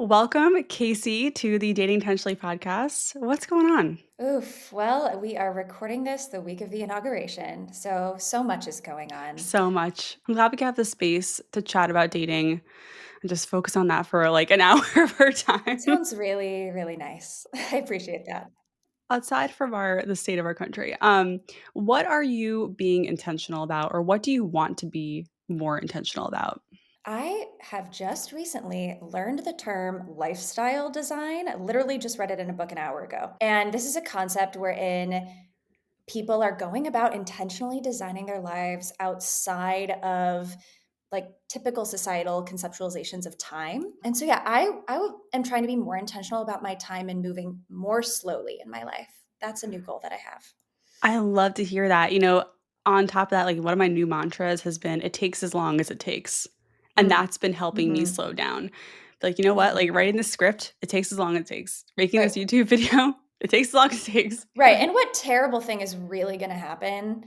Welcome, Casey, to the Dating Intentionally podcast. What's going on? Oof. Well, we are recording this the week of the inauguration, so much is going on. So much. I'm glad we can have the space to chat about dating and just focus on that for like an hour of our It time. sounds really, really nice. I appreciate that. Aside from the state of our country, what are you being intentional about, or what do you want to be more intentional about? I have just recently learned the term lifestyle design. I literally just read it in a book an hour ago. And this is a concept wherein people are going about intentionally designing their lives outside of like typical societal conceptualizations of time. And so yeah, am trying to be more intentional about my time and moving more slowly in my life. That's a new goal that I have. I love to hear that. On top of that, like one of my new mantras has been, it takes as long as it takes. And Mm. that's been helping me Hmm. slow down. Like, you I know what? love Like writing that. this script, it takes as long as it takes. Making this Right. YouTube video, it takes as long as it takes. Right. Like And what terrible thing is really going to happen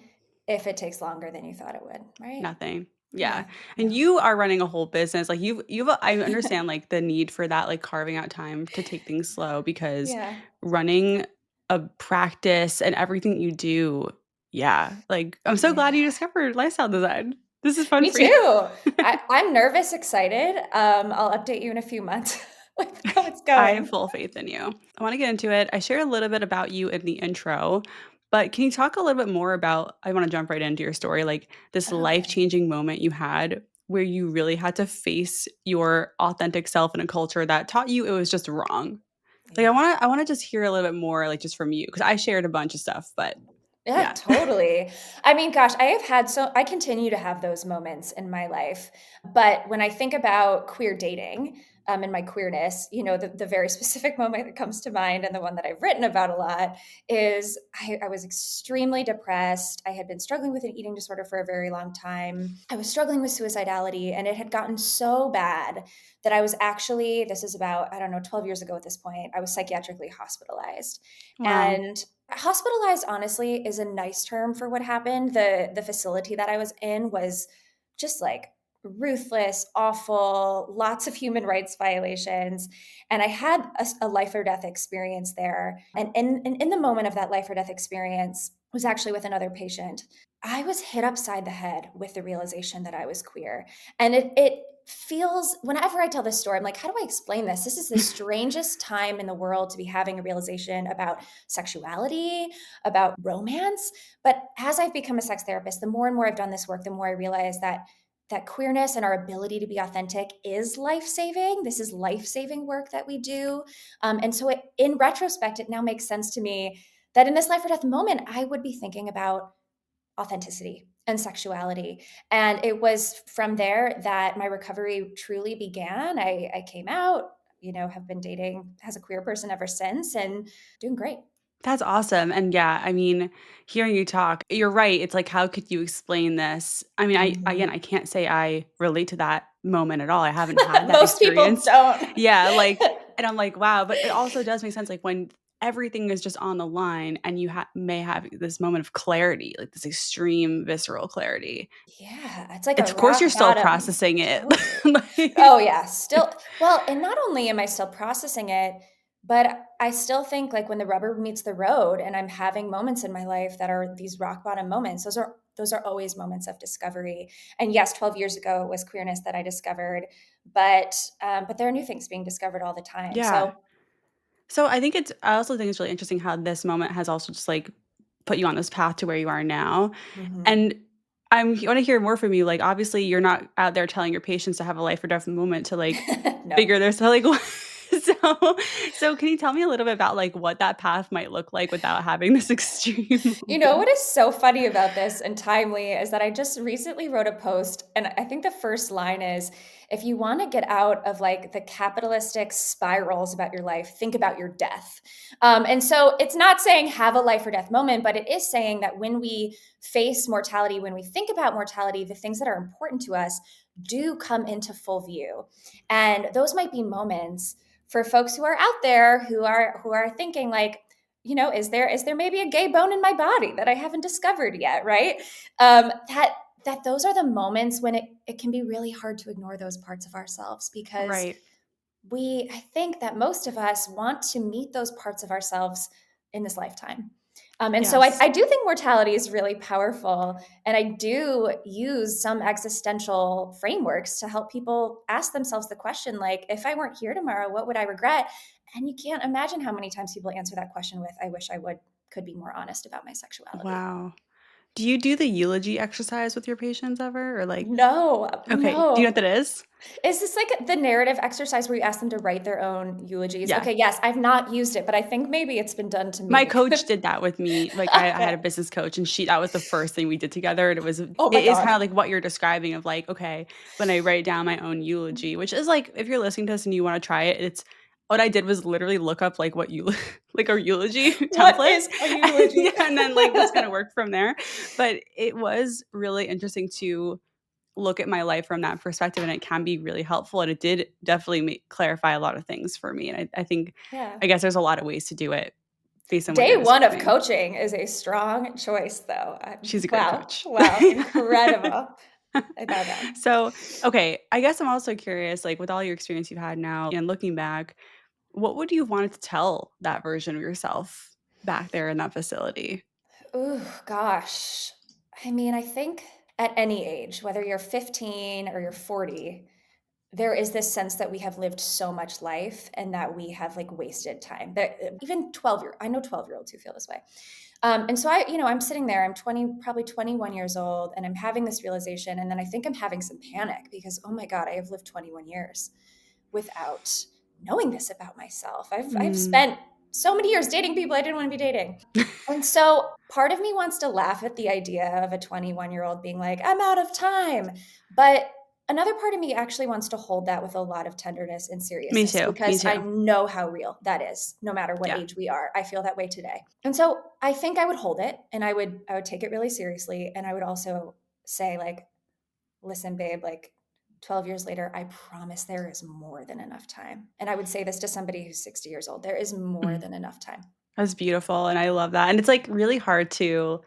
if it takes longer than you thought it would, right? nothing. Yeah. Yeah. And Yeah. you are running a whole business. Like I understand like the need for that, like carving out time to take things slow because Yeah. running a practice and everything you do, yeah. Like I'm so glad Yeah. you discovered lifestyle design. This is fun Me for you. too. I'm nervous, excited. I'll update you in a few months with how it's I have going. full faith in you. I want to get into it. I shared a little bit about you in the intro, but can you talk a little bit more about I want to jump right into your story, like this Okay. life-changing moment you had where you really had to face your authentic self in a culture that taught you it was just wrong. Like Yeah. I want to just hear a little bit more like just from you because I shared a bunch of stuff, but Yeah, yeah. totally. I mean, gosh, I continue to have those moments in my life. But when I think about queer dating, and my queerness, the very specific moment that comes to mind and the one that I've written about a lot is I was extremely depressed. I had been struggling with an eating disorder for a very long time. I was struggling with suicidality, and it had gotten so bad that I was actually, this is about, I don't know, 12 years ago at this point, I was psychiatrically hospitalized. Wow. And hospitalized, honestly, is a nice term for what happened. The facility that I was in was just like ruthless, awful, lots of human rights violations. And I had a life or death experience there. And in the moment of that life or death experience was actually with another patient. I was hit upside the head with the realization that I was queer. And it feels, whenever I tell this story, I'm like, how do I explain this? This is the strangest time in the world to be having a realization about sexuality, about romance. But as I've become a sex therapist, the more and more I've done this work, the more I realize that queerness and our ability to be authentic is life-saving. This is life-saving work that we do. And so in retrospect, it now makes sense to me that in this life or death moment, I would be thinking about authenticity and sexuality. And it was from there that my recovery truly began. I came out, have been dating as a queer person ever since and doing great. That's awesome, and yeah, I mean, hearing you talk, you're right, it's like, how could you explain this? I mean, Mhm. I can't say I relate to that moment at all, I haven't had that Most people experience. don't. Yeah, like and I'm like, "Wow," but it also does make sense, like, when everything is just on the line and you may have this moment of clarity, like, this extreme visceral clarity. Yeah, it's like It's a of course you're rock still bottom. processing it. Totally. Like Oh, yeah, still well, and not only am I still processing it, but I still think, like, when the rubber meets the road and I'm having moments in my life that are these rock bottom moments, those are always moments of discovery. And yes, 12 years ago, it was queerness that I discovered, but there are new things being discovered all the time. Yeah. So So I also think it's really interesting how this moment has also just, like, put you on this path to where you are now, mhm. and I wanna hear more from you, like, obviously, you're not out there telling your patients to have a life or death moment to, like, No. figure their so, like, so can you tell me a little bit about, like, what that path might look like without having this extreme You know what moment? is so funny about this and timely is that I just recently wrote a post, and I think the first line is, if you want to get out of like the capitalistic spirals about your life, think about your death. And so it's not saying have a life or death moment, but it is saying that when we face mortality, when we think about mortality, the things that are important to us do come into full view. And those might be moments for folks who are out there who are thinking like, is there maybe a gay bone in my body that I haven't discovered yet, right? That those are the moments when it can be really hard to ignore those parts of ourselves because Right. I think that most of us want to meet those parts of ourselves in this lifetime. And so Yes. I do think mortality is really powerful. And I do use some existential frameworks to help people ask themselves the question, like, if I weren't here tomorrow, what would I regret? And you can't imagine how many times people answer that question with, I wish I could be more honest about my sexuality. Wow. Do you do the eulogy exercise with your patients ever? Or like No, okay, do you know what no. that is? Is this like the narrative exercise where you ask them to write their own eulogies? Yeah. Okay, yes, I've not used it, but I think maybe it's been done to My me. coach did that with me, like, I had a Okay. business coach, and she that was the first thing we did together, and it Oh my is god. kinda like what you're describing of, like, okay, when I write down my own eulogy, which is, like, if you're listening to this and you wanna try it, it's what I did was literally look up, like, what you like, a eulogy What template, is a eulogy? yeah, and then, like, just kinda work from there, but it was really interesting to look at my life from that perspective, and it can be really helpful, and it did definitely clarify a lot of things for me, and I think Yeah. I guess there's a lot of ways to do it based on what Day you're 1 of describing. coaching is a strong choice, though. She's a great Wow, coach. wow, incredible. I bow down. So, okay, I guess I'm also curious, like, with all your experience you've had now and looking back, what would you have wanted to tell that version of yourself back there in that facility? Ooh, gosh. I mean, I think at any age, whether you're 15 or you're 40, there is this sense that we have lived so much life and that we have like wasted time. That even I know 12-year-olds who feel this way. And so I'm sitting there, I'm 20, probably 21 years old, and I'm having this realization. And then I think I'm having some panic because, oh my God, I have lived 21 years without knowing this about myself. I've Mm. spent so many years dating people I didn't want to be dating. And so part of me wants to laugh at the idea of a 21-year-old being like, I'm out of time. But another part of me actually wants to hold that with a lot of tenderness and Me seriousness too, me because I too. know how real that is, no matter what Yeah. age we are. I feel that way today. And so I think I would hold it and I would take it really seriously. And I would also say, like, listen, babe, like 12 years later, I promise there is more than enough time. And I would say this to somebody who's 60 years old. There is more Mhm. than enough time. That's beautiful, and I love that, and it's, like, really hard to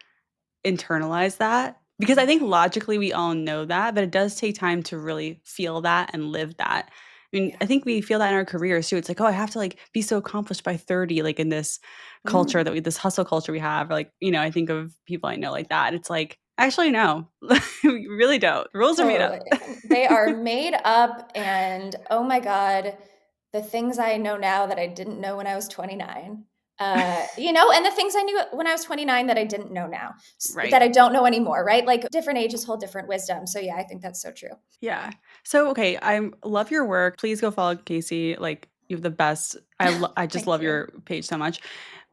internalize that because I think logically we all know that, but it does take time to really feel that and live that. I mean, Yeah. I think we feel that in our careers too. It's like, "Oh, I have to, like, be so accomplished by 30," like, in this culture Mm. this hustle culture we have, or like, I think of people I know like that. It's like, actually, no. We really don't. The rules are made up. Totally. They are made up, and oh my god, the things I know now that I didn't know when I was 29. And the things I knew when I was 29 that I didn't know now, that Right. I don't know anymore, right? Like different ages hold different wisdom. So yeah, I think that's so true. Yeah. So, okay, I love your work. Please go follow Casey. Like, you have the best. I just Thank love you. your page so much.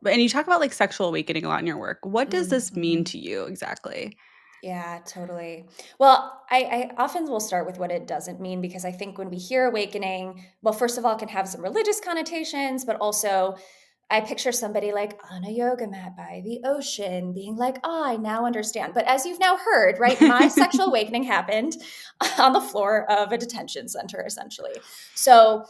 But and you talk about like sexual awakening a lot in your work. What does this mean Mhm. to you exactly? Yeah, totally. Well, I often will start with what it doesn't mean because I think when we hear awakening, well, first of all, it can have some religious connotations, but also I picture somebody like on a yoga mat by the ocean being like, oh, I now understand. But as you've now heard, right, my sexual awakening happened on the floor of a detention center, essentially. So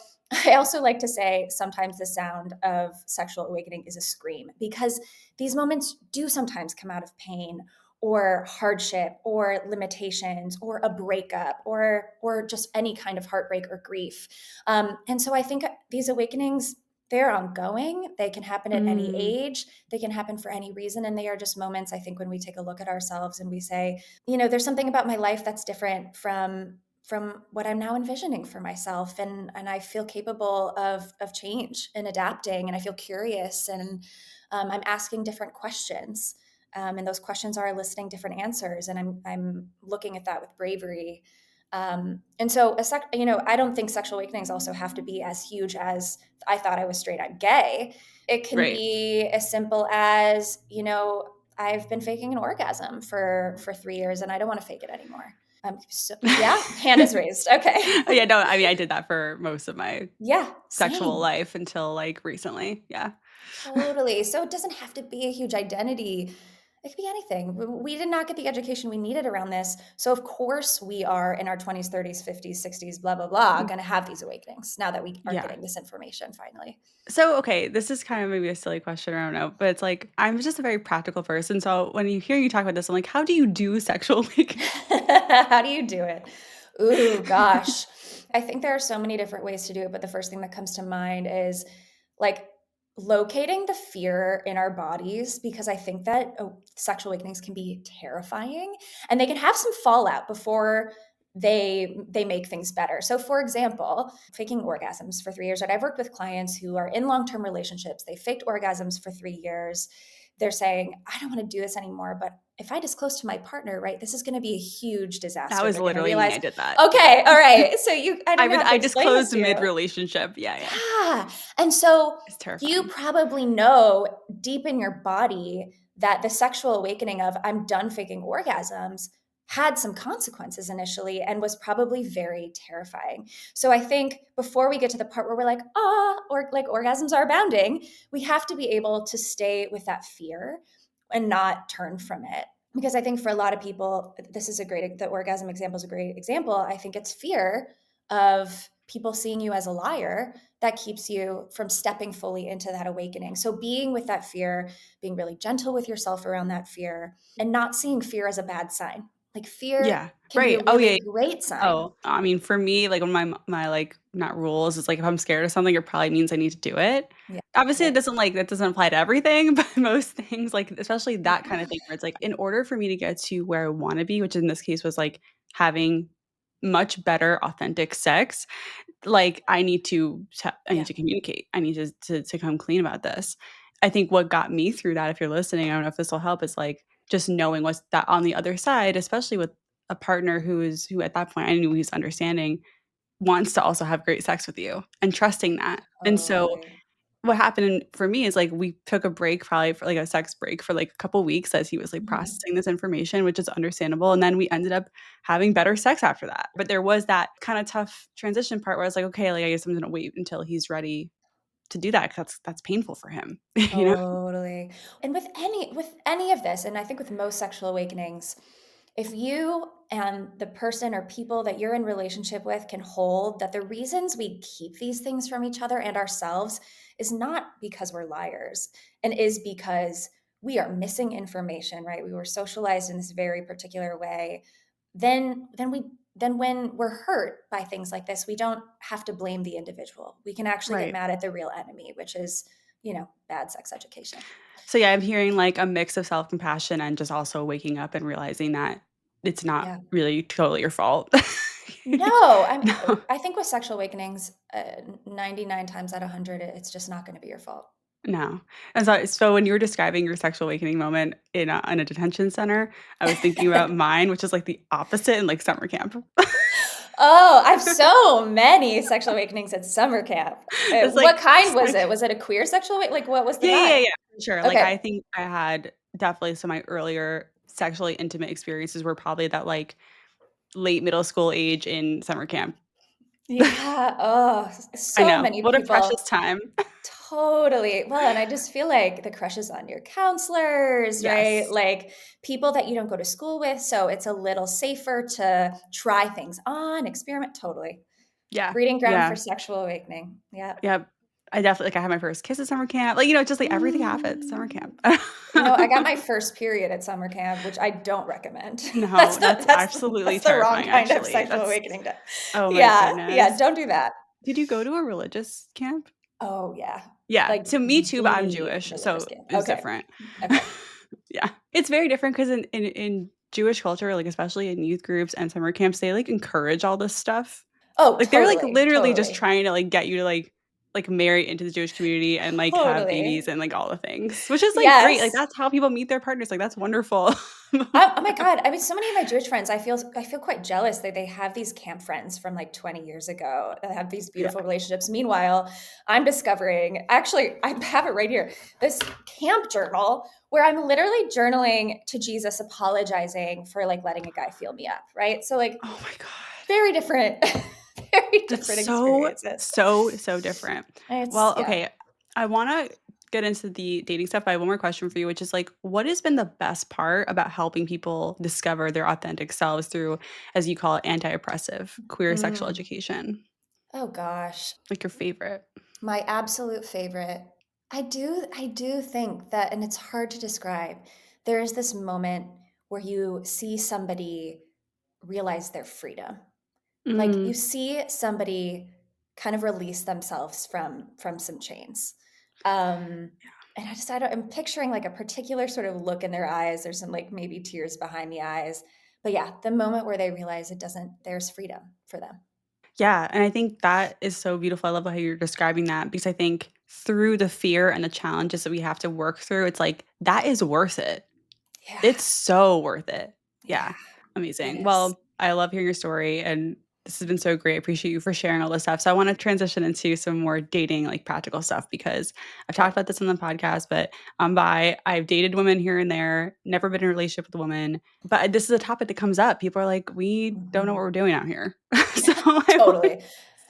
I also like to say sometimes the sound of sexual awakening is a scream because these moments do sometimes come out of pain or hardship or limitations or a breakup or just any kind of heartbreak or grief. And so I think these awakenings, they're ongoing. They can happen at any Mm, age. They can happen for any reason. And they are just moments, I think, when we take a look at ourselves and we say, there's something about my life that's different from what I'm now envisioning for myself. And I feel capable of change and adapting. And I feel curious and I'm asking different questions. And those questions are eliciting different answers. And I'm looking at that with bravery. And so, I don't think sexual awakenings also have to be as huge as I thought I was straight, I'm gay. It can right. be as simple as, I've been faking an orgasm for 3 years and I don't want to fake it anymore. Yeah, hand is raised. Okay. Oh, yeah, no, I mean, I did that for most of my Yeah, sexual same. life until like recently. Yeah. Totally. So it doesn't have to be a huge identity. It could be anything. We did not get the education we needed around this. So of course we are in our 20s, 30s, 50s, 60s, blah, blah, blah, going to have these awakenings now that we are Yeah. getting this information finally. So, okay, this is kind of maybe a silly question, I don't know, but it's like I'm just a very practical person. So when you hear you talk about this, I'm like, how do you do sexual awakening? How do you do it? Ooh, gosh. I think there are so many different ways to do it, but the first thing that comes to mind is like locating the fear in our bodies, because I think that sexual awakenings can be terrifying and they can have some fallout before they make things better. So for example, faking orgasms for 3 years. I've worked with clients who are in long-term relationships. They faked orgasms for 3 years. They're saying, I don't want to do this anymore, but if I disclose to my partner, right, this is going to be a huge That disaster. was They're going to literally me, realize, I did that, yeah. okay, all right. So I don't even have to I explain this disclosed to you. mid-relationship, yeah, yeah. Yeah. And so It's you terrifying. probably know deep in your body that the sexual awakening of I'm done faking orgasms had some consequences initially and was probably very terrifying. So I think before we get to the part where we're like, or like orgasms are abounding, we have to be able to stay with that fear and not turn from it. Because I think for a lot of people, the orgasm example is a great example. I think it's fear of people seeing you as a liar that keeps you from stepping fully into that awakening. So being with that fear, being really gentle with yourself around that fear, and not seeing fear as a bad sign. Like fear Yeah, can be a right, oh, really yeah. great sign. Oh, I mean, for me, like, one of my, like, not rules is, like, if I'm scared of something, it probably means I need to do it. Yeah. Obviously, Right. that doesn't apply to everything, but most things, like, especially Yeah. that kind of thing where it's like, in order for me to get to where I wanna be, which in this case was, like, having much better authentic sex, like, I need Yeah. to communicate. I need to come clean about this. I think what got me through that, if you're listening, I don't know if this will help, is, like, just knowing what's that on the other side, especially with a partner who at that point I knew he's understanding, wants to also have great sex with you and trusting that. And so Totally. what happened for me is, like, we took a break probably for, like, a sex break for, like, a couple weeks as he was, like, Mhm. processing this information, which is understandable, and then we ended up having better sex after that. But there was that kinda tough transition part where I was like, "Okay, like, I guess I'm gonna wait until he's ready to do that 'cause that's painful for him." You know? Totally. And with any of this, and I think with most sexual awakenings, if you and the person or people that you're in relationship with can hold that the reasons we keep these things from each other and ourselves is not because we're liars and is because we are missing information, right? We were socialized in this very particular way. Then when we're hurt by things like this, we don't have to blame the individual. We can actually get Right. mad at the real enemy, which is, bad sex education. So, yeah, I'm hearing, like, a mix of self-compassion and just also waking up and realizing that it's not Yeah. really totally your fault. No, No. I think with sexual awakenings, 99 times out of 100, it's just not gonna be your fault. No. And so when you were describing your sexual awakening moment in a detention center, I was thinking about mine, which is, like, the opposite in, like, summer camp. Oh, I have so many sexual awakenings at summer camp. It's What like kind was sex it? Was it a queer sexual like, what was the Yeah, yeah, vibe? yeah, for sure. Like, Okay. I think I had definitely some of my earlier sexually intimate experiences were probably that, like, late middle school age in summer camp. Yeah, oh, I so know. many What a people. precious time. Totally. Well, and I just feel like the crushes on your counselors, right? Yes. Like people that you don't go to school with, so it's a little safer to try things on, experiment. Totally. Yeah. Breeding ground for Yeah. sexual awakening. Yeah. Yep. I definitely like, I had my first kiss at summer camp. Like, just, like, everything happened at summer Mm. camp. I got my first period at summer camp, which I don't recommend. No, that's That's absolutely that's the wrong terrifying, kind of actually. sexual That's awakening. Oh my Yeah, yeah, goodness. don't do that. Did you go to a religious camp? Oh yeah, Yeah. like So me too, but I'm the Jewish, religious so camp. it's Okay, different. okay. Yeah. It's very different 'cause in Jewish culture, like, especially in youth groups and summer camps, they, like, encourage all this stuff. Oh, Like, they're, like, totally, literally just totally, trying to, like, get you to, like, marry into the Jewish community and, like, have babies totally. and, like, all the things, which is, like, great. Like, Yes. that's how people meet their partners, like, that's wonderful. Oh my God. I mean, so many of my Jewish friends, I feel quite jealous that they have these camp friends from like 20 years ago that have these Yeah. beautiful relationships. Meanwhile, I'm discovering, actually, I have it right here, this camp journal where I'm literally journaling to Jesus, apologizing for like letting a guy feel me up, right? So like Oh my god. very different, very That's different so, experiences. so, so different. It's Well, yeah. okay, I wanna get into the dating stuff, but I have one more question for you, which is, like, what has been the best part about helping people discover their authentic selves through, as you call it, anti-oppressive queer sexual Mm. education? Oh gosh. Like, your favorite? My absolute favorite. I do think that, and it's hard to describe. There is this moment where you see somebody realize their freedom. Like you Mhm. see somebody kind of release themselves from some chains. And I'm picturing like a particular sort of look in their eyes. There's some like maybe tears behind the eyes. But yeah, the moment where they realize there's freedom for them. Yeah, and I think that is so beautiful. I love how you're describing that because I think through the fear and the challenges that we have to work through, it's like, that is worth it. Yeah, It's so worth it. yeah, Yeah, it amazing. is. Well, I love hearing your story, and this has been so great. I appreciate you for sharing all this stuff. So I wanna transition into some more dating, like, practical stuff because I've talked Great. about this on the podcast, but I'm bi. I've dated women here and there, never been in a relationship with a woman, but this is a topic that comes up. People are like, "We don't know what Mhm. we're doing out here." So I want Totally.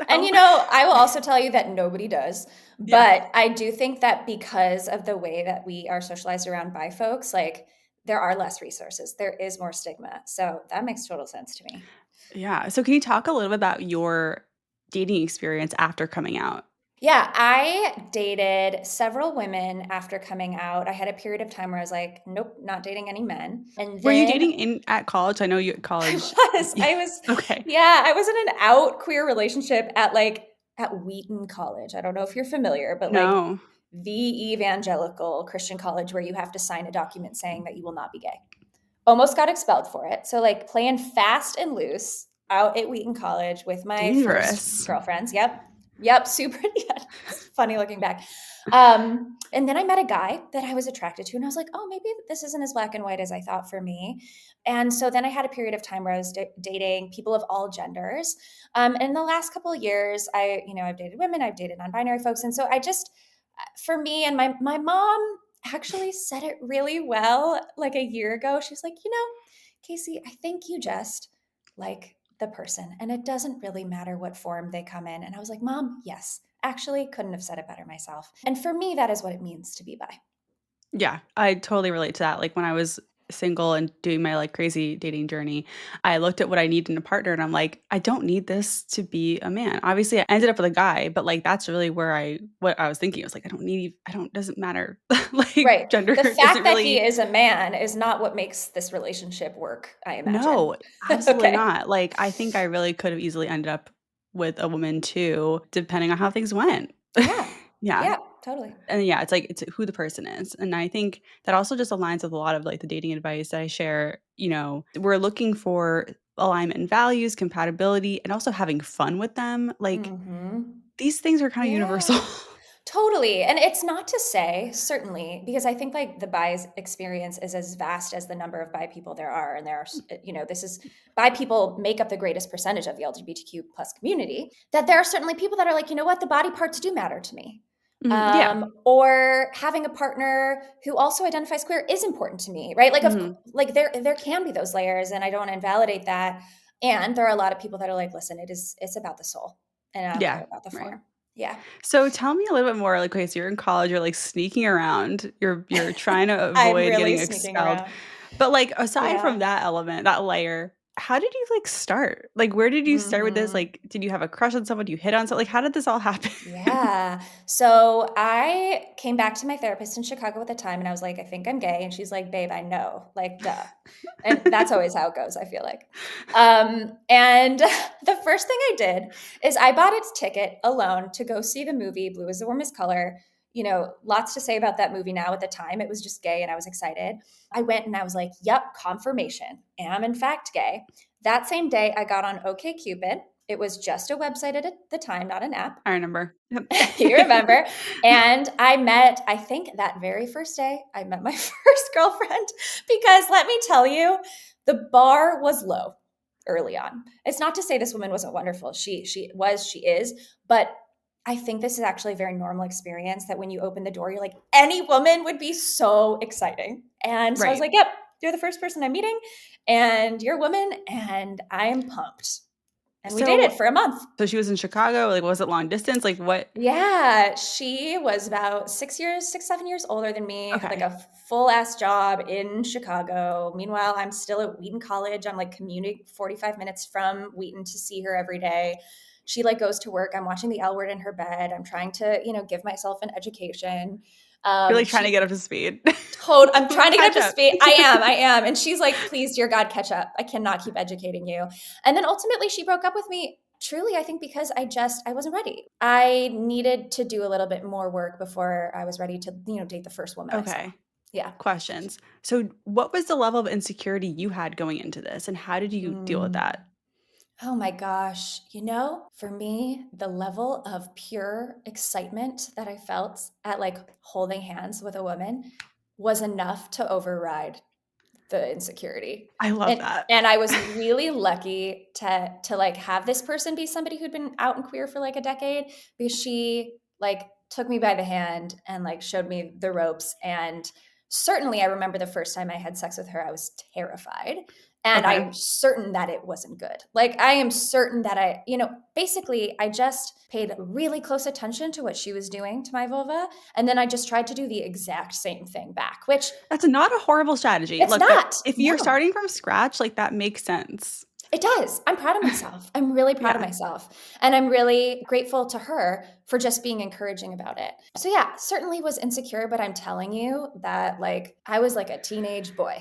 And so I will also tell you that nobody does. yeah. But I do think that because of the way that we are socialized around bi folks, like there are less resources. There is more stigma. So that makes total sense to me. Yeah. So can you talk a little bit about your dating experience after coming out? Yeah, I dated several women after coming out. I had a period of time where I was like, nope, not dating any men. And Were you then dating in at college? I know you at I college. was. Yeah. I was Okay. yeah, I was in an out queer relationship at Wheaton College. I don't know if you're familiar, but like No. the evangelical Christian college where you have to sign a document saying that you will not be gay. Almost got expelled for it. So like playing fast and loose out at Wheaton College with my first Dangerous. girlfriends. Yep. Yep. Super. Yeah, it's funny looking back. And then I met a guy that I was attracted to, and I was like, oh, maybe this isn't as black and white as I thought for me. And so then I had a period of time where I was dating people of all genders. And in the last couple of years, I've dated women, I've dated non-binary folks, and so I just, for me, and my mom actually said it really well like a year ago. She was like, Casey, I think you just like the person, and it doesn't really matter what form they come in. And I was like, Mom, yes, actually, couldn't have said it better myself. And for me, that is what it means to be bi. Yeah, I totally relate to that. Like, when I was single and doing my, like, crazy dating journey, I looked at what I need in a partner, and I'm like, "I don't need this to be a man." Obviously, I ended up with a guy, but, like, that's really what I was thinking. I was like, I don't doesn't matter." Like, Right. gender The doesn't fact that he really. is a man is not what makes this relationship work, I imagine. No, absolutely Okay. not. Like, I think I really could have easily ended up with a woman too, depending on how things went. Yeah. Yeah. Yeah, totally. And yeah, it's like it's who the person is. And I think that also just aligns with a lot of like the dating advice that I share. We're looking for alignment in values, compatibility, and also having fun with them. Like Mhm. these things are kind of universal. Yeah. Totally. And it's not to say, certainly, because I think like the bi experience is as vast as the number of bi people there are. And this is bi people make up the greatest percentage of the LGBTQ plus community, that there are certainly people that are like, you know what, the body parts do matter to me. Mhm, yeah. Or having a partner who also identifies queer is important to me, right? Mhm. Like there can be those layers, and I don't want to invalidate that. And there are a lot of people that are like, listen, it's about the soul, and I don't Yeah. care about the Right. form. Yeah. So tell me a little bit more. Like, okay, so you're in college, you're like sneaking around, you're trying to I'm avoid really getting sneaking expelled. around. But like aside from Yeah. that element, that layer, how did you like start? Like, where did you start with this? Mhm. Like, did you have a crush on someone? You hit on someone? Like, how did this all happen? Yeah. So I came back to my therapist in Chicago at the time and I was like, I think I'm gay. And she's like, babe, I know. Like, duh. And that's always how it goes, I feel like. And the first thing I did is I bought its ticket alone to go see the movie Blue is the Warmest Color. Lots to say about that movie now. At the time, it was just gay and I was excited. I went and I was like, yep, confirmation. Am in fact gay. That same day, I got on OkCupid. It was just a website at the time, not an app. I remember. Yep. You remember. And I think that very first day, I met my first girlfriend because let me tell you, the bar was low early on. It's not to say this woman wasn't wonderful. She is, but I think this is actually a very normal experience that when you open the door, you're like, any woman would be so exciting. And so I was Right. like, yep, you're the first person I'm meeting, and you're a woman, and I am pumped. And we So dated for a month. so she was in Chicago, like, was it long distance? Like, what? Yeah, she was about 7 years older than me, had like Okay. a full ass job in Chicago. Meanwhile, I'm still at Wheaton College. I'm like commuting 45 minutes from Wheaton to see her every day. She like goes to work. I'm watching the L Word in her bed. I'm trying to, give myself an education. You're, like, trying to She get up to speed. I'm trying to get up Catch to up. speed. I am. And she's like, please, dear God, catch up. I cannot keep educating you. And then ultimately she broke up with me truly, I think, because I wasn't ready. I needed to do a little bit more work before I was ready to, date the first woman I saw. Okay. Yeah. Questions. So, what was the level of insecurity you had going into this, and how did you deal with Mm. that? Oh my gosh. For me, the level of pure excitement that I felt at like holding hands with a woman was enough to override the insecurity. I love And that. and I was really lucky to like have this person be somebody who'd been out and queer for like a decade, because she like took me by the hand and like showed me the ropes. And certainly I remember the first time I had sex with her, I was terrified. And I Okay. am certain that it wasn't good. Like I am certain that basically I just paid really close attention to what she was doing to my vulva. And then I just tried to do the exact same thing back, which That's not a horrible strategy. it's Look, that not. if you're No, starting from scratch, like, that makes sense. it does. I'm proud of myself. I'm really proud of Yeah. myself. And I'm really grateful to her for just being encouraging about it. So, yeah, certainly was insecure, but I'm telling you that, like, I was like a teenage boy.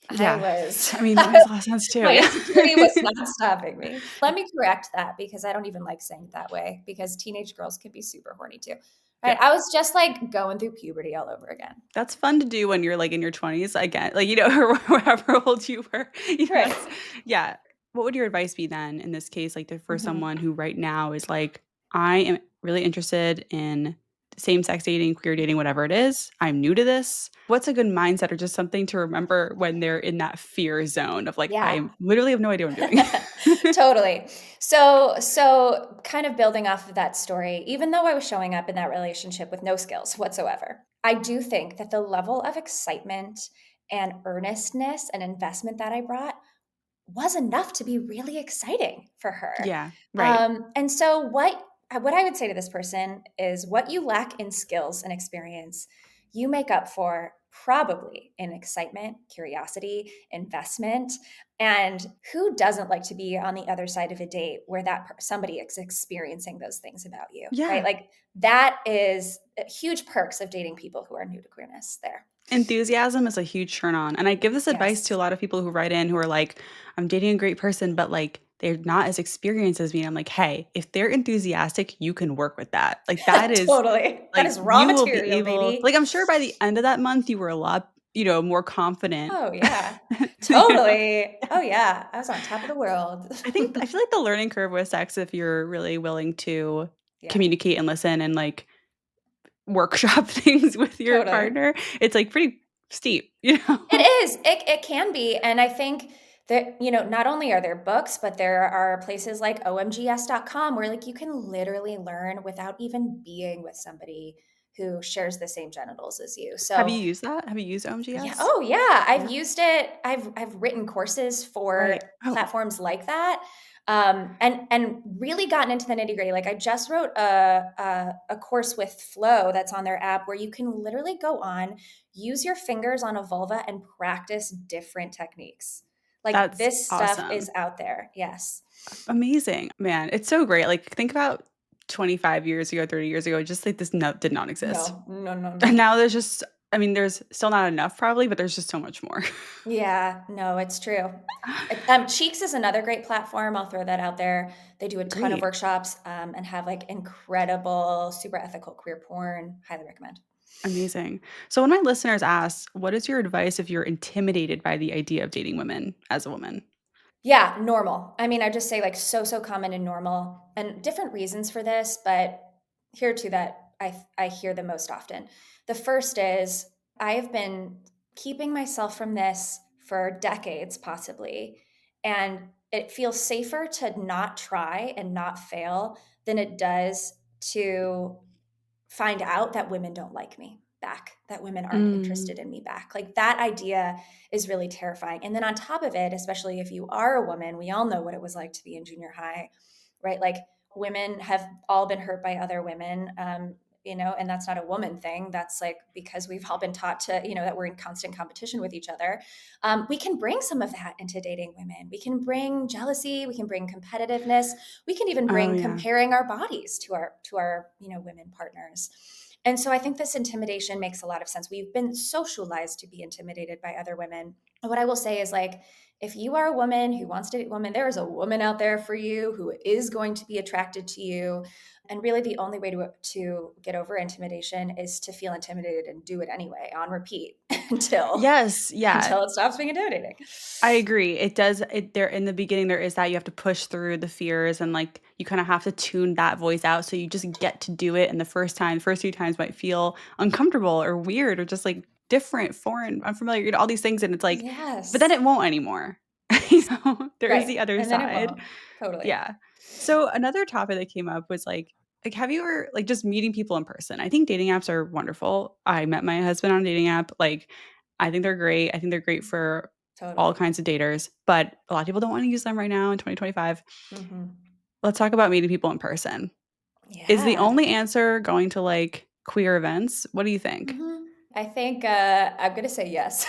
I Yeah. was, I mean, that makes a lot of sense too, my yeah. insecurity was not stopping me. Let me correct that, because I don't even like saying it that way, because teenage girls can be super horny too. Yeah. Right? I was just like going through puberty all over again. That's fun to do when you're, like, in your 20s, again, like, or whatever old you were, Right. that's yeah. What would your advice be then in this case, like, for Mhm. someone who right now is like, "I am really interested in same-sex dating, queer dating, whatever it is. I'm new to this." What's a good mindset or just something to remember when they're in that fear zone of, like, Yeah. "I literally have no idea what I'm doing?" Totally. So kind of building off of that story, even though I was showing up in that relationship with no skills whatsoever, I do think that the level of excitement and earnestness and investment that I brought was enough to be really exciting for her. Yeah, right. And so what I would say to this person is, what you lack in skills and experience, you make up for probably in excitement, curiosity, investment. And who doesn't like to be on the other side of a date where somebody is experiencing those things about you, right? Yeah. Like that is huge perks of dating people who are new to queerness there. Enthusiasm is a huge turn on, and I give this advice to a Yes, lot of people who write in who are like, "I'm dating a great person, but, like, they're not as experienced as me." I'm like, "Hey, if they're enthusiastic, you can work with that." Like, that is totally. That like, is raw you will be material, able baby. like, I'm sure by the end of that month, you were a lot, more confident, Oh, yeah. you know? Totally. Oh, yeah. I was on top of the world. I feel like the learning curve with sex, if you're really willing to Yeah, communicate and listen and, like, workshop things with your totally. partner, it's, like, pretty steep, you It know? is. It can be, and I think that, not only are there books, but there are places like omgs.com where, like, you can literally learn without even being with somebody who shares the same genitals as you. Have So you used that? Have you used yeah. OMGS? Oh, yeah. Yeah. I've used it. I've written courses for Right. Oh, platforms like that, and really gotten into the nitty gritty. Like I just wrote a course with Flow that's on their app, where you can literally go on, use your fingers on a vulva, and practice different techniques. Like that's this stuff is awesome. out there. Yes. Amazing. Man, it's so great. Like, think about 25 years ago, 30 years ago, just like this did not exist. No. No. No. And No. now there's just I mean, there's still not enough probably, but there's just so much more. Yeah, no, it's true. Cheeks is another great platform. I'll throw that out there. They do a ton of Great. workshops, and have like incredible, super ethical queer porn. Highly recommend. Amazing. So when my listeners ask, what is your advice if you're intimidated by the idea of dating women as a woman? Yeah, normal. I mean, I just say like so common and normal, and different reasons for this, but here are two that I hear the most often. The first is, I have been keeping myself from this for decades, possibly, and it feels safer to not try and not fail than it does to find out that women don't like me back, that women aren't Mm, interested in me back. Like that idea is really terrifying. And then on top of it, especially if you are a woman, we all know what it was like to be in junior high, right? Like women have all been hurt by other women. and that's not a woman thing. That's like because we've all been taught to, that we're in constant competition with each other. We can bring some of that into dating women. We can bring jealousy. We can bring competitiveness. We can even Oh, bring yeah. comparing our bodies to our women partners. And so I think this intimidation makes a lot of sense. We've been socialized to be intimidated by other women. And what I will say is like, if you are a woman who wants to date a woman, there is a woman out there for you who is going to be attracted to you. And really the only way to get over intimidation is to feel intimidated and do it anyway on repeat until Yes, yeah. until it stops being intimidating. I agree. It does it there in the beginning, there is that you have to push through the fears and, like, you kinda have to tune that voice out so you just get to do it, and the first few times might feel uncomfortable or weird or just, like, different, foreign, unfamiliar, all these things, and it's like but then Yes. it won't anymore. You Yes. know? There is Right. the other And then it side. won't. Totally. Yeah. So another topic that came up was have you ever like just meeting people in person? I think dating apps are wonderful. I met my husband on a dating app. Like I think they're great. I think they're great for all Totally. kinds of daters, but a lot of people don't want to use them right now in 2025. Mhm. Let's talk about meeting people in person. Is the Yeah. only answer going to like queer events? What do you think? Mhm. I think, I'm gonna say yes.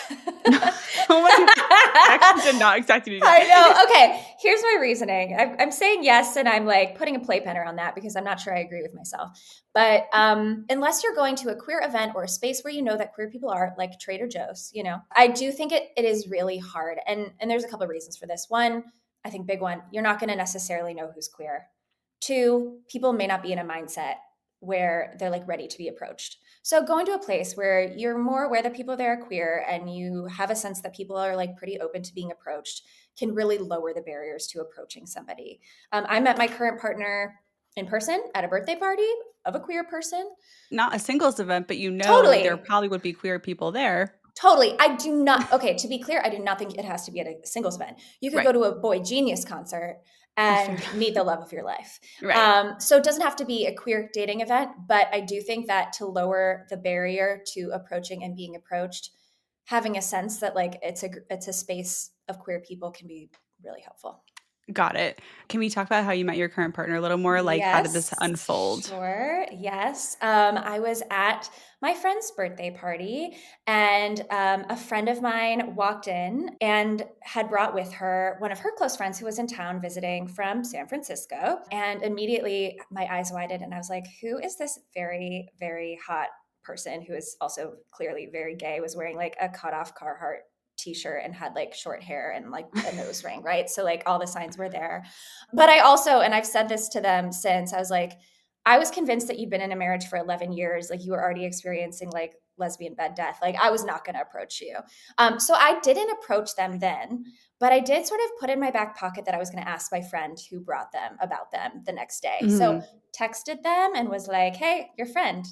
Oh my god. I actually did not expect you to do I that. know. Okay, here's my reasoning. I'm saying yes, and I'm like putting a playpen around that because I'm not sure I agree with myself. But unless you're going to a queer event or a space where you know that queer people are, like Trader Joe's, I do think it is really hard. And there's a couple of reasons for this. One, I think big one, you're not going to necessarily know who's queer. Two, people may not be in a mindset where they're like ready to be approached. So going to a place where you're more aware that people there are queer and you have a sense that people are like pretty open to being approached can really lower the barriers to approaching somebody. I met my current partner in person at a birthday party of a queer person. Not a singles event, but there Totally. probably would be queer people there. Totally. I do not, okay, to be clear, I do not think it has to be at a singles event. You could go Right. to a Boy Genius concert Fair and meet the enough. love of your life. Right. So it doesn't have to be a queer dating event, but I do think that to lower the barrier to approaching and being approached, having a sense that like it's a space of queer people can be really helpful. Got it. Can we talk about how you met your current partner a little more? Like, how did this Yes, unfold? sure. Yes. I was at my friend's birthday party, and a friend of mine walked in and had brought with her one of her close friends who was in town visiting from San Francisco. And immediately my eyes widened, and I was like, who is this very, very hot person who is also clearly very gay, was wearing like a cut off Carhartt t-shirt and had like short hair and like a nose ring, right? So like all the signs were there. But I also, and I've said this to them since, I was like, I was convinced that you'd been in a marriage for 11 years. Like you were already experiencing like lesbian bed death. Like I was not going to approach you. So I didn't approach them then, but I did sort of put in my back pocket that I was going to ask my friend who brought them about them the next day. So Mhm. texted them and was like, hey, your friend,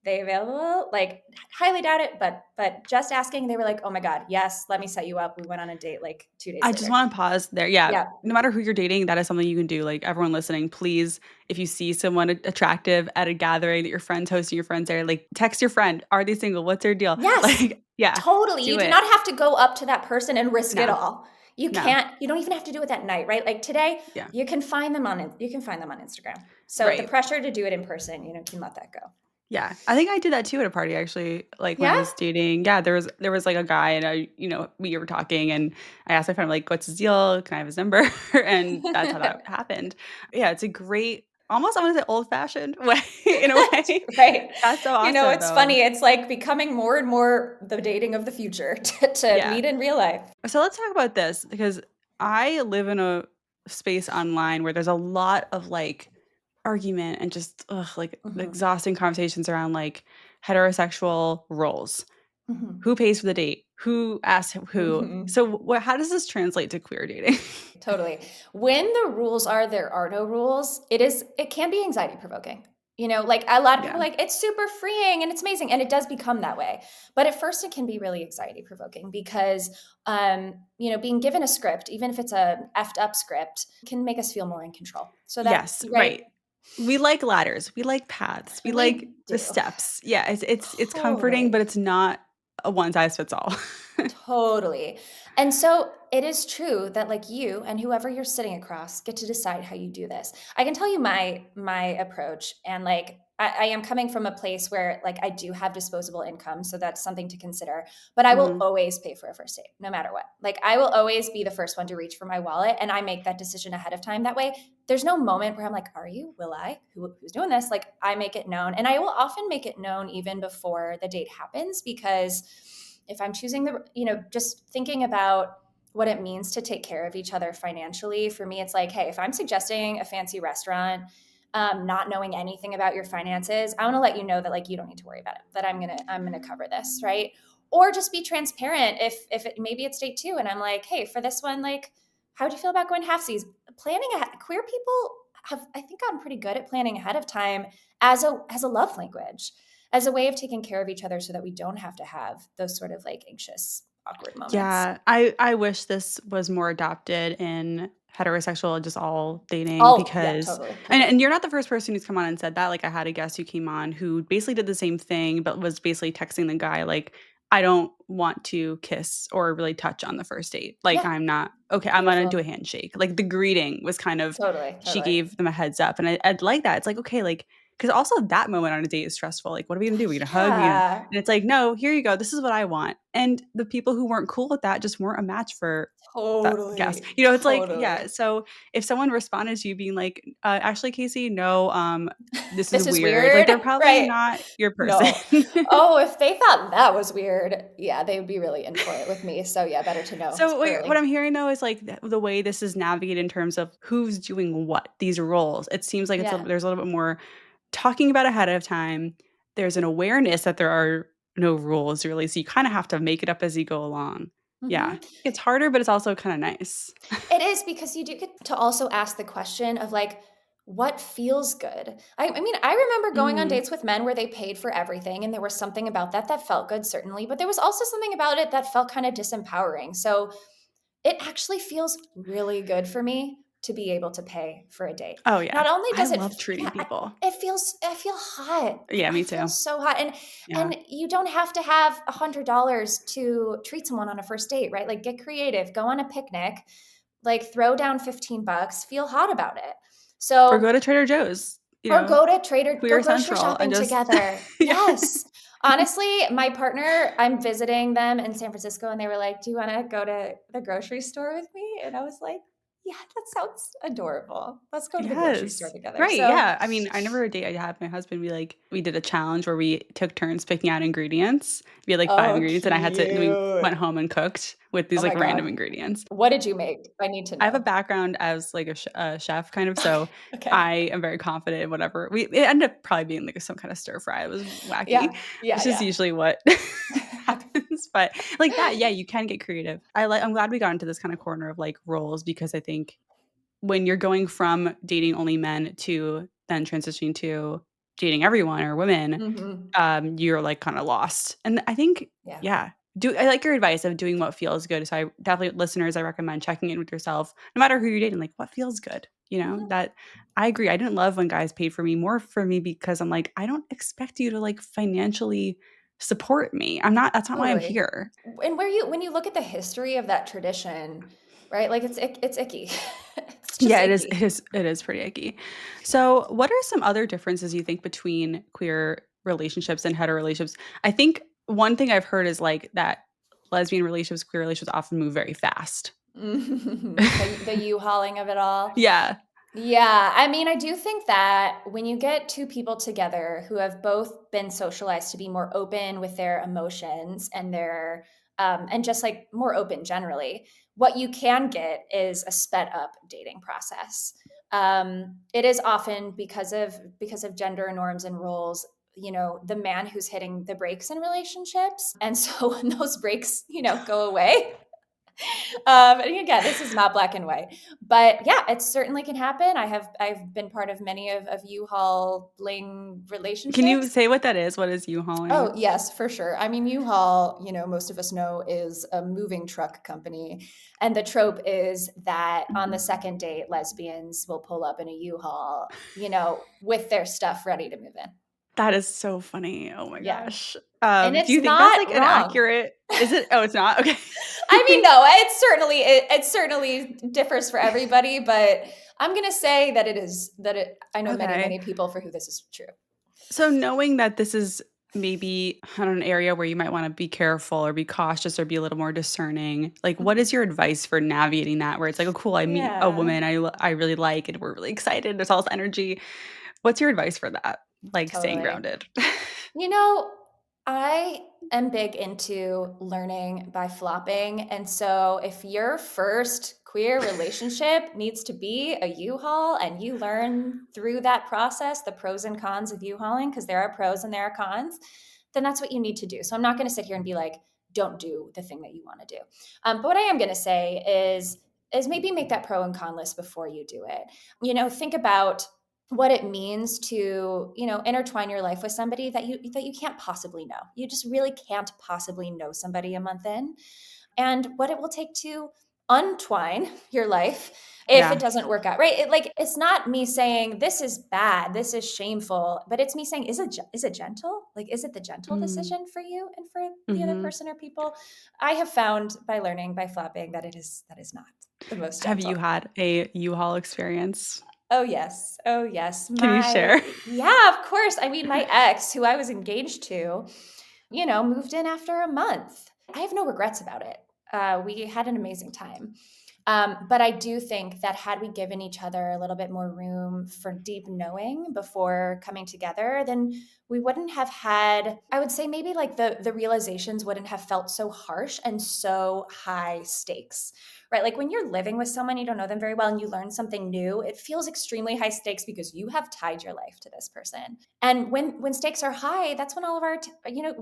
they available? Like highly doubt it, but just asking. They were like, oh my God, yes, let me set you up. We went on a date like 2 days I just later. wanna pause there. Yeah, Yeah. no matter who you're dating, that is something you can do. Like, everyone listening, please, if you see someone attractive at a gathering that your friend's hosting, your friends there, like, text your friend, "Are they single? What's their deal?" Yes, Like, yeah, totally. You do do it. not have to go up to that person and risk it No, all. no. You don't even have to do it that night, right? Like today, Yeah, you can find them on Instagram. So the right. pressure to do it in person, can let that go. Yeah, I think I did that too at a party actually, like, when I Yeah? was dating yeah, there was, like, a guy and we were talking and I asked my friend, like, "What's his deal? Can I have his number?" And that's how that happened. Yeah, it's a great almost I wanna say old-fashioned way in a way. Right. That's so awesome, It's though. funny. It's like becoming more and more the dating of the future to Yeah. meet in real life. So let's talk about this because I live in a space online where there's a lot of, like, argument and just, like, Mhm. exhausting conversations around, like, heterosexual roles. Mhm. Who pays for the date? Who asks who? Mhm. So how does this translate to queer dating? Totally. When the rules are there are no rules, it can be anxiety provoking. Like a lot of people Yeah. are like it's super freeing and it's amazing and it does become that way. But at first it can be really anxiety provoking because being given a script, even if it's a effed up script, can make us feel more in control. So that Yes, right, right. We like ladders, we like paths, we like we the do. steps. Yeah, it's comforting, Totally. but it's not a one size fits all. Totally. And so it is true that like you and whoever you're sitting across get to decide how you do this. I can tell you my approach and like I am coming from a place where like I do have disposable income, so that's something to consider. But I will Mhm. always pay for a first date, no matter what. Like I will always be the first one to reach for my wallet, and I make that decision ahead of time. That way, there's no moment where I'm like, "Are you? Will I? Who's doing this?" Like I make it known, and I will often make it known even before the date happens, because if I'm choosing just thinking about what it means to take care of each other financially. For me, it's like, hey, if I'm suggesting a fancy restaurant, not knowing anything about your finances, I want to let you know that like you don't need to worry about it. That I'm gonna cover this, right? Or just be transparent. Maybe it's date 2, and I'm like, hey, for this one, like, how do you feel about going halfsies? Planning ahead. Queer people have, I think, gotten pretty good at planning ahead of time as a love language, as a way of taking care of each other, so that we don't have to have those sort of like anxious, awkward moments. Yeah, I wish this was more adopted in heterosexual, just all dating Oh, yeah, because totally, and totally. you're not the first person who's come on and said that, like, I had a guest who came on who basically did the same thing, but was basically texting the guy, like, "I don't want to kiss or really touch on the first date. Like, Yeah, I'm not okay, I'm gonna do a beautiful. handshake." Like, the greeting was kind of Totally, she totally. gave them a heads up, and I'd like that. It's like, okay, like because also that moment on a date is stressful. Like, what are we gonna do? Are we gonna hug? We gonna Yeah, and it's like, "No, here you go. This is what I want." And the people who weren't cool with that just weren't a match for that guest. totally, It's like, yeah, totally. so if someone responded to you being like, "Actually, Casey, no, this is This is weird," like, weird, they're probably right? not your person. No. Oh, if they thought that was weird, yeah, they would be really in for it with me. So yeah, better to know So, wait, what early. I'm hearing, though, is, like, the way this is navigated in terms of who's doing what, these roles. It seems like Yeah. there's a little bit more talking about ahead of time. There's an awareness that there are no rules, really, so you kinda have to make it up as you go along. Yeah. Mhm. It's harder, but it's also kinda nice. It is, because you do get to also ask the question of like, what feels good? I mean, I remember going on Mhm. dates with men where they paid for everything, and there was something about that that felt good, certainly, but there was also something about it that felt kind of disempowering. So it actually feels really good for me to be able to pay for a date. Oh, yeah. Not only I does it love treating yeah, people. I feel hot. Yeah, I me feel too. so hot, Yeah. and you don't have to have $100 to treat someone on a first date, right? Like get creative, go on a picnic, like throw down 15 bucks, feel hot about it. Or So go to Trader Joe's, or go Queer grocery Central and shopping just together. yeah. Yes. Honestly, my partner, I'm visiting them in San Francisco, and they were like, "Do you wanna go to the grocery store with me?" And I was like, "Yeah, that sounds adorable. Let's go to the grocery store Yes. together." Right, So yeah. I mean, I remember a date I had with my husband, we did a challenge where we took turns picking out ingredients. We had, like, 5 oh, ingredients, and we cute. went home and cooked with Oh these, like, my random god. ingredients. What did you make? I need to I have a know. background as, like, a chef kind of, Okay, so okay. I am very confident in whatever it ended up probably being, like, some kinda stir fry. It was wacky, Yeah. Yeah, which is yeah. usually what happens, but like that, yeah, you can get creative. I'm glad we got into this kinda corner of, like, roles because I think when you're going from dating only men to then transitioning to dating everyone or women, Mhm. you're, like, kinda lost, and I think Yeah. yeah, I like your advice of doing what feels good, so I definitely listeners, I recommend checking in with yourself, no matter who you're dating, like, what feels good, Mhm. That I agree, I didn't love when guys paid for me, more for me because I'm like, "I don't expect you to, like, financially support me. That's not why I'm Totally. here." And when you look at the history of that tradition, right? Like it's icky. It's just Yeah, it is icky. it is pretty icky. So, what are some other differences you think between queer relationships and hetero relationships? I think one thing I've heard is, like, that lesbian relationships, queer relationships often move very fast. Mhm. The U-hauling of it all. Yeah. Yeah, I mean, I do think that when you get two people together who have both been socialized to be more open with their emotions and and just like more open generally, what you can get is a sped up dating process. It is often because of gender norms and roles. The man who's hitting the brakes in relationships, and so when those brakes, go away, and again, this is not black and white, but yeah, it certainly can happen. I've been part of many of U-Haul bling Can you relationships. say what that is? What is U-hauling? Oh yes, for sure. I mean, U-Haul, most of us know, is a moving truck company, and the trope is that on the second date, lesbians will pull up in a U-Haul, with their stuff ready to move in. That is so funny. Oh my Yeah, gosh. and Do it's you think that's, not like, an wrong. accurate is it? Oh, it's not? Okay. I mean, no, it certainly differs for everybody, but I'm gonna say that it is that it. I know many Okay. many people for who this is true. So knowing that this is maybe on an area where you might wanna be careful or be cautious or be a little more discerning, like, what is Mhm. your advice for navigating that where it's like, "Oh, cool, I meet a Yeah, woman I really like, and we're really excited, there's all this energy." What's your advice for that? Like, staying totally. grounded? You know, I am big into learning by flopping. And so if your first queer relationship needs to be a U-Haul and you learn through that process the pros and cons of U-Hauling, because there are pros and there are cons, then that's what you need to do. So I'm not going to sit here and be like, don't do the thing that you want to do. But what I am going to say is maybe make that pro and con list before you do it. Think about what it means to intertwine your life with somebody that you can't possibly know. You just really can't possibly know somebody a month in, and what it will take to untwine your life if it Yeah. doesn't work out, right? It's not me saying this is bad, this is shameful, but it's me saying, is it gentle? Like, is it the gentle Mm. decision for you and for the other Mhm. person or people? I have found by learning by flapping that is not the most Have you gentle. had a U-Haul experience? Oh, yes. Oh, yes. Can you share? Yeah, of course. I mean, my ex, who I was engaged to, moved in after a month. I have no regrets about it. We had an amazing time. But I do think that had we given each other a little bit more room for deep knowing before coming together, then we wouldn't have had, I would say maybe like the realizations wouldn't have felt so harsh and so high stakes, right? Like when you're living with someone, you don't know them very well and you learn something new, it feels extremely high stakes because you have tied your life to this person. And when stakes are high, that's when all of our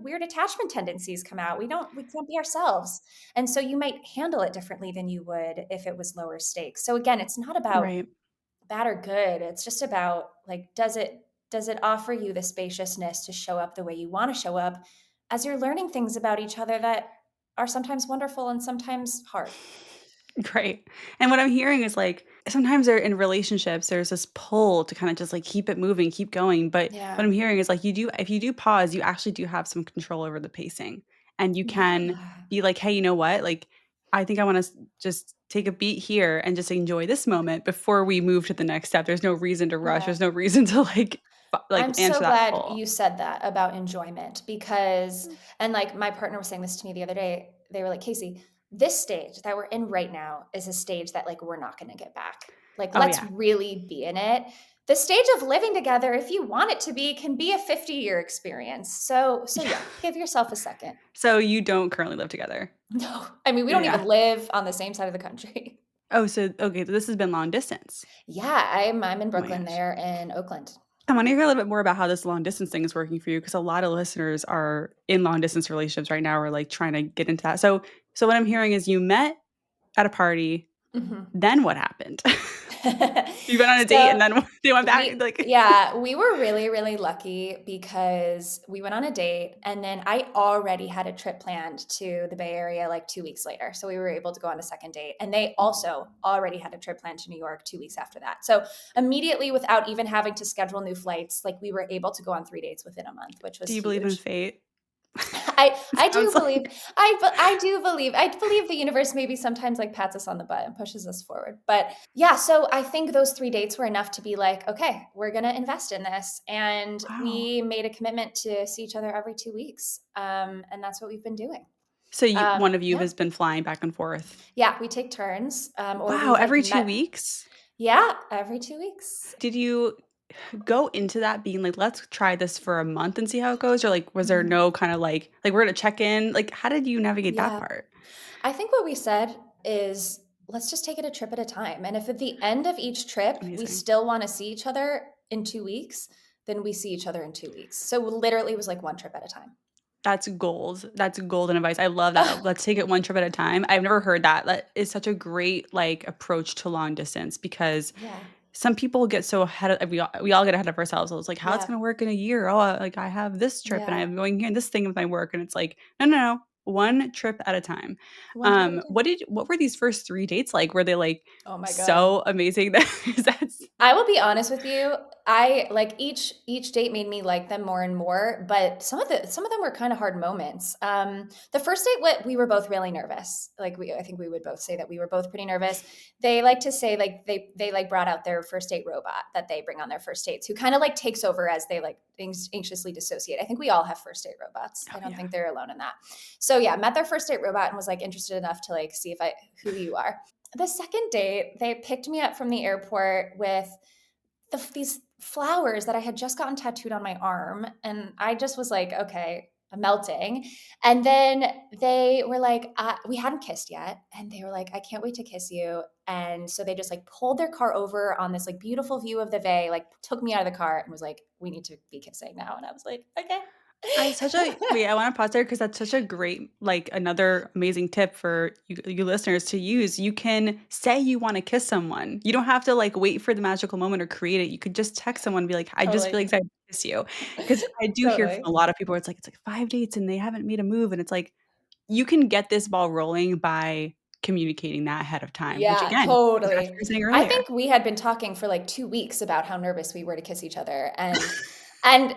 weird attachment tendencies come out. We can't be ourselves. And so you might handle it differently than you would if it was lower stakes. So again, it's not about Right. bad or good. It's just about like, does it offer you the spaciousness to show up the way you want to show up as you're learning things about each other that are sometimes wonderful and sometimes hard. Great. And what I'm hearing is like sometimes they're in relationships, there's this pull to kind of just like keep it moving, keep going. But what Yeah. I'm hearing is like if you do pause, you actually do have some control over the pacing. And you can Yeah. be like, hey, you know what? Like, I think I want to just take a beat here and just enjoy this moment before we move to the next step. There's no reason to rush. Yeah. There's no reason to like I'm so answer that glad pull. you said that about enjoyment because, and like my partner was saying this to me the other day. They were like, Casey, this stage that we're in right now is a stage that like we're not going to get back. Like, Oh let's yeah. really be in it. The stage of living together, if you want it to be, can be a 50-year experience. So Yeah. yeah, give yourself a second. So you don't currently live together. No, I mean, we don't even Yeah. live on the same side of the country. Oh, so okay, so this has been long distance. Yeah, I'm in Oh my Brooklyn, gosh. there in Oakland. I wanna hear a little bit more about how this long distance thing is working for you, because a lot of listeners are in long distance relationships right now or, like, trying to get into that. So what I'm hearing is you met at a party, Mhm. then what happened? You went on a date So and then they went back, we like yeah, we were really, really lucky because we went on a date and then I already had a trip planned to the Bay Area like 2 weeks later. So we were able to go on a second date. And they also already had a trip planned to New York 2 weeks after that. So immediately without even having to schedule new flights, like we were able to go on 3 dates within a month, which was do you believe in huge. fate? I It do sounds believe like I believe the universe maybe sometimes like pats us on the butt and pushes us forward. But yeah, so I think those 3 dates were enough to be like, okay, we're gonna invest in this, and wow. we made a commitment to see each other every 2 weeks, and that's what we've been doing. So you one of you Yeah, has been flying back and forth. yeah, we take turns, or Wow, we've like every 2 met. weeks? Yeah, every 2 weeks. Did you go into that being like, "Let's try this for a month and see how it goes," or, like, was there Mhm. no kinda like, "We're gonna check in?" Like, how did you navigate that Yeah. part? I think what we said is let's just take it a trip at a time. And if at the end of each trip we Amazing. still want to see each other in 2 weeks, then we see each other in 2 weeks. So literally it was like one trip at a time. That's gold. That's golden advice. I love that. Let's take it one trip at a time. I've never heard that. That is such a great, like, approach to long distance because Yeah. some people get so ahead of we all get ahead of ourselves. It's like, "How it's Yeah. gonna work in a year? Oh, like, I have this trip and Yeah. I'm going here and this thing with my work," and it's like, "No, no, no. One trip at a time." One trip at a time. What were these first 3 dates like? Were they, like, Oh my God. so amazing that that's I will be honest with you. I like each date made me like them more and more, but some of them were kind of hard moments. The first date, what we were both really nervous. Like I think we would both say that we were both pretty nervous. They like to say like they like brought out their first date robot that they bring on their first dates, who kind of like takes over as they like anxiously dissociate. I think we all have first date robots. Oh I don't yeah. think they're alone in that. So yeah, met their first date robot and was like interested enough to like see if I who you are. The second date, they picked me up from the airport with these flowers that I had just gotten tattooed on my arm. And I just was like, okay, I'm melting. And then they were like, we hadn't kissed yet. And they were like, I can't wait to kiss you. And so they just like pulled their car over on this like beautiful view of the bay, like took me out of the car and was like, we need to be kissing now. And I was like, okay. I such a wait, I wanna pause there because that's such a great like, another amazing tip for you listeners to use. You can say you wanna kiss someone. You don't have to, like, wait for the magical moment or create it. You could just text someone and be like, "I just feel Totally. excited to kiss you." Because I do hear from Totally. a lot of people where it's like 5 dates and they haven't made a move, and it's like, you can get this ball rolling by communicating that ahead of time, which Yeah, again, goes back to what totally. you were saying I earlier. think we had been talking for like 2 weeks about how nervous we were to kiss each other, and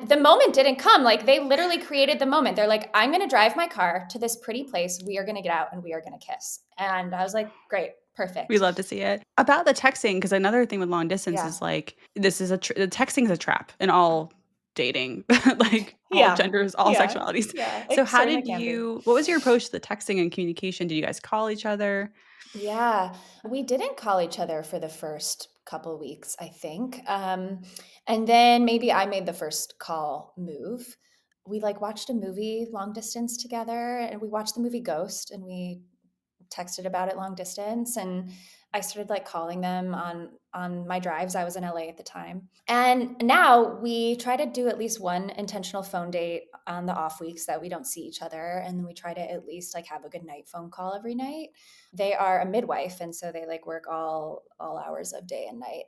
the moment didn't come, like, they literally created the moment. They're like, "I'm gonna drive my car to this pretty place, we are gonna get out, and we are gonna kiss." And I was like, "Great, We perfect." love to see it. About the texting, because another thing with long distance Yeah. is, like, this is the texting is a trap in all dating, like, all Yeah. genders, all Yeah. sexualities. Yeah, So it how certainly did can be. you what was your approach to the texting and communication? Did you guys call each other? Yeah, we didn't call each other for the first couple weeks, I think. And then maybe I made the first call move. We like watched a movie long distance together, and we watched the movie Ghost, and we texted about it long distance. And I started like calling them on my drives. I was in LA at the time. And now we try to do at least one intentional phone date on the off weeks that we don't see each other, and then we try to at least like have a good night phone call every night. They are a midwife, and so they like work all hours of day and night.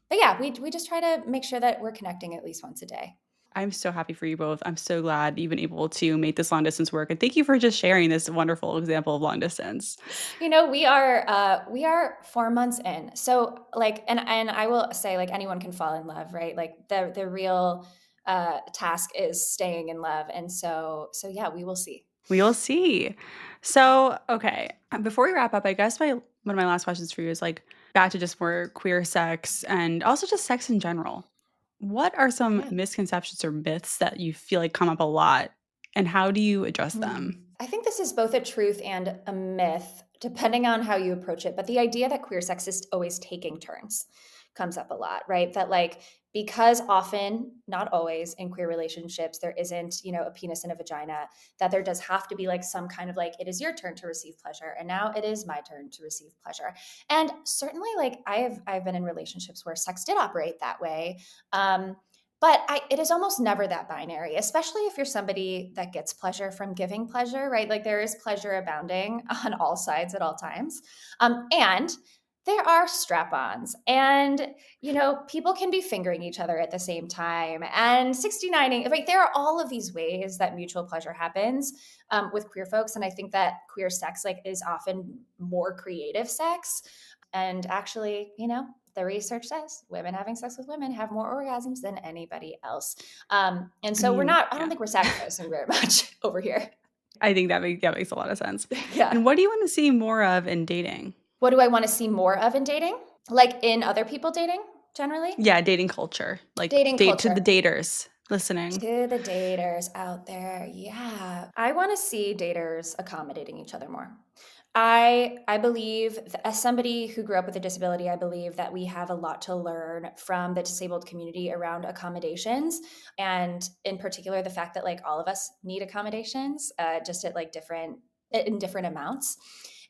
But yeah, we just try to make sure that we're connecting at least once a day. I'm so happy for you both. I'm so glad you've been able to make this long distance work, and thank you for just sharing this wonderful example of long distance. You know, we are 4 months in. So, like, and I will say, like, anyone can fall in love, right? Like, the real, task is staying in love, and so, yeah, we will see. We'll see. So, okay, before we wrap up, I guess my one of my last questions for you is, like, back to just more queer sex and also just sex in general. What are some Yeah. misconceptions or myths that you feel like come up a lot, and how do you address Hmm. them? I think this is both a truth and a myth, depending on how you approach it. But the idea that queer sex is always taking turns comes up a lot, right? That like because often, not always, in queer relationships, there isn't, a penis and a vagina, that there does have to be like some kind of like, it is your turn to receive pleasure, and now it is my turn to receive pleasure. And certainly, like I've been in relationships where sex did operate that way. But it is almost never that binary, especially if you're somebody that gets pleasure from giving pleasure, right? Like there is pleasure abounding on all sides at all times. And there are strap ons, and people can be fingering each other at the same time, and 69ing. Like there are all of these ways that mutual pleasure happens with queer folks. And I think that queer sex like is often more creative sex. And actually, the research says women having sex with women have more orgasms than anybody else. And I so mean, I don't yeah, think we're sacrificing very much over here. I think that makes a lot of sense. Yeah. And what do you wanna see more of in dating? What do I want to see more of in dating? Like in other people dating generally? Yeah, dating culture, like, Dating date to the culture. daters listening. To the daters out there, yeah. I want to see daters accommodating each other more. I believe as somebody who grew up with a disability, I believe that we have a lot to learn from the disabled community around accommodations, and in particular the fact that like all of us need accommodations, just at like different in different amounts.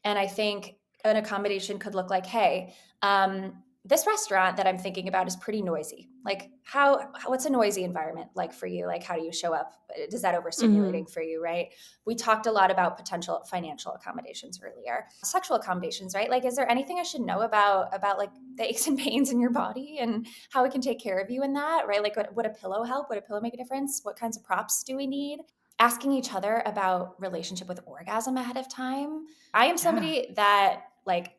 And I think an accommodation could look like, hey, this restaurant that I'm thinking about is pretty noisy. Like what's a noisy environment like for you? Like how do you show up? Is that Mhm. overstimulating for you, right? We talked a lot about potential financial accommodations earlier. Sexual accommodations, right? Like is there anything I should know about like the aches and pains in your body and how we can take care of you in that, right? Like would a pillow help? Would a pillow make a difference? What kinds of props do we need? Asking each other about relationship with orgasm ahead of time. I am Yeah. somebody that like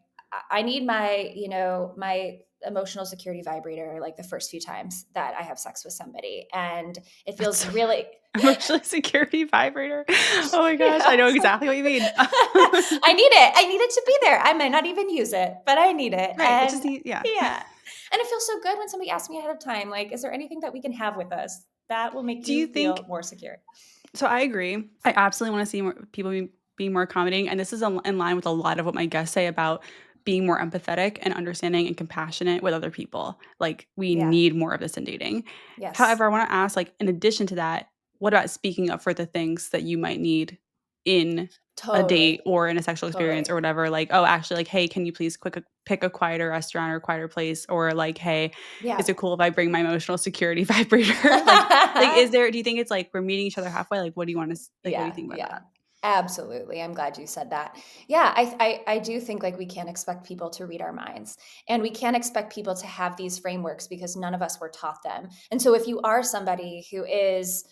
I need my emotional security vibrator like the first few times that I have sex with somebody. And it That's feels so really emotional security vibrator. Oh my gosh, I know yes. exactly what you mean. I need it. I need it to be there. I might not even use it, but I need it. Right, it just And need yeah. yeah. And it feels so good when somebody asks me ahead of time, like, is there anything that we can have with us that will make Do you you feel think more secure? so I agree. I absolutely wanna see more people being more accommodating, and this is in line with a lot of what my guests say about being more empathetic and understanding and compassionate with other people. Like, we Yeah. need more of this in dating. Yes. However, I wanna ask, like, in addition to that, what about speaking up for the things that you might need in a date Totally. or in a sexual experience or Totally. whatever? Like, "Oh, actually, like, hey, can you please pick a quieter restaurant or a quieter place?" Or like, "Hey, Yeah. is it cool if I bring my emotional security vibrator?" Like, is there do you think it's like we're meeting each other halfway? Like, what do you wanna like, what do you Yeah, think about yeah. that? Absolutely. I'm glad you said that. Yeah, I do think like we can't expect people to read our minds, and we can't expect people to have these frameworks because none of us were taught them. And so if you are somebody who is,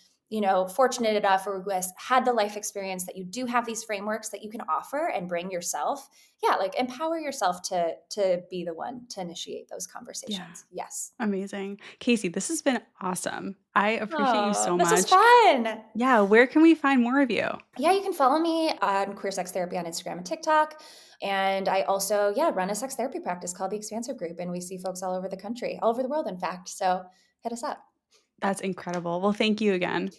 fortunate enough or who has had the life experience that you do have these frameworks that you can offer and bring yourself, yeah, like empower yourself to be the one to initiate those Yeah. conversations. Yes. Amazing. Casey, this has been awesome. I appreciate you Oh, so this was much. fun. Yeah, where can we find more of you? Yeah, you can follow me on Queer Sex Therapy on Instagram and TikTok. And I also, yeah, run a sex therapy practice called the Expansive Group. And we see folks all over the country, all over the world, in fact. So hit us up. That's incredible. Well, thank you again.